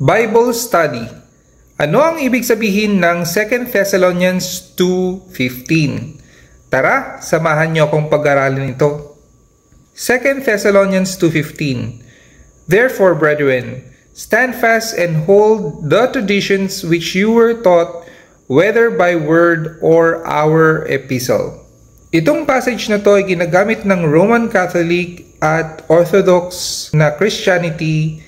Bible Study. Ano ang ibig sabihin ng 2 Thessalonians 2:15? Tara, samahan niyo akong pag-aralin ito. 2 Thessalonians 2:15. Therefore, brethren, stand fast and hold the traditions which you were taught, whether by word or our epistle. Itong passage na to ay ginagamit ng Roman Catholic at Orthodox na Christianity,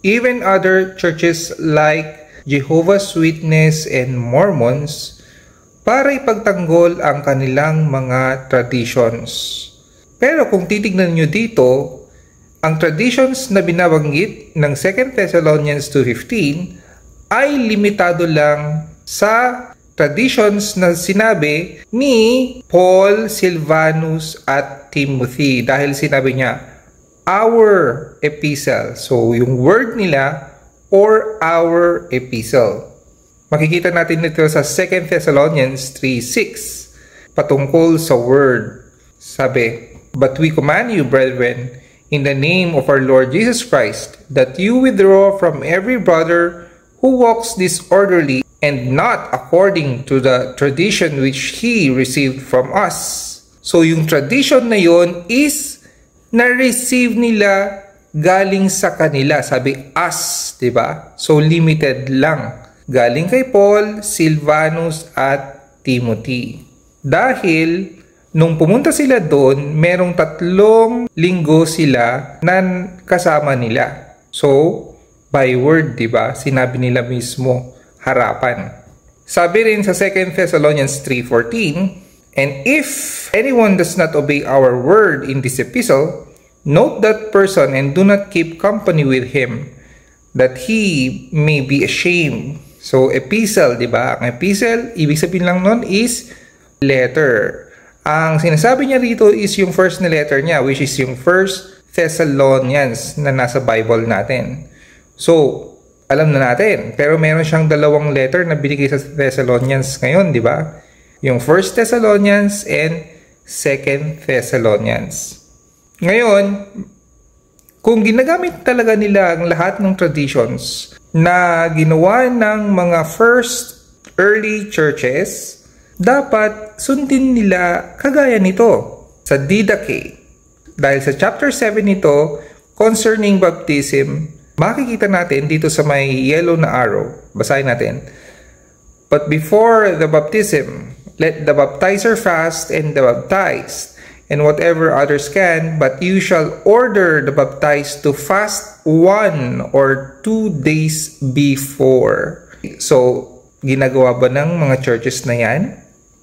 even other churches like Jehovah's Witness and Mormons, para ipagtanggol ang kanilang mga traditions. Pero kung titignan nyo dito, ang traditions na binabanggit ng 2 Thessalonians 2:15 ay limitado lang sa traditions na sinabi ni Paul, Silvanus at Timothy, dahil sinabi niya our epistle. So yung word nila or our epistle. Makikita natin dito sa 2 Thessalonians 3:6 patungkol sa word. Sabi, "But we command you, brethren, in the name of our Lord Jesus Christ, that you withdraw from every brother who walks disorderly and not according to the tradition which he received from us." So yung tradition na yon is na-receive nila galing sa kanila. Sabi, us, diba? So limited lang. Galing kay Paul, Silvanus at Timothy. Dahil nung pumunta sila doon, merong 3 linggo sila na kasama nila. So, by word, diba? Sinabi nila mismo, harapan. Sabi rin sa 2 Thessalonians 3:14, "And if anyone does not obey our word in this epistle, note that person and do not keep company with him, that he may be ashamed." So, epistle, diba? Ang epistle, ibig sabihin lang nun is letter. Ang sinasabi niya rito is yung first na letter niya, which is yung 1 Thessalonians na nasa Bible natin. So, alam na natin, pero meron siyang 2 letter na binigay sa Thessalonians ngayon, di ba? Yung 1 Thessalonians and 2 Thessalonians. Ngayon, kung ginagamit talaga nila ang lahat ng traditions na ginawa ng mga first early churches, dapat sundin nila kagaya nito sa Didache. Dahil sa chapter 7 nito, concerning baptism, makikita natin dito sa may yellow na arrow. Basahin natin. "But before the baptism, let the baptizer fast and the baptized, and whatever others can, but you shall order the baptized to fast 1 or 2 days before." So, ginagawa ba ng mga churches na yan?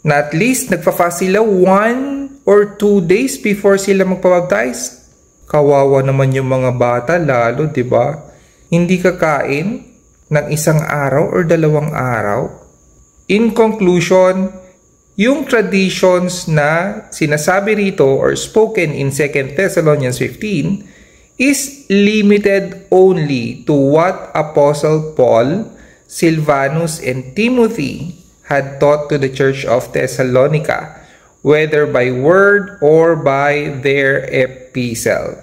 Na at least nagpa-fast sila 1 or 2 days before sila magpabaptize? Kawawa naman yung mga bata lalo, di ba? Hindi kakain ng 1 araw or 2 araw. In conclusion, yung traditions na sinasabi rito or spoken in 2 Thessalonians 15 is limited only to what Apostle Paul, Silvanus, and Timothy had taught to the Church of Thessalonica, whether by word or by their epistle.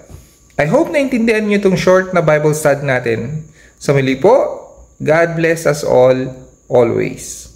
I hope naintindihan niyo itong short na Bible study natin. Sa muli po, God bless us all, always.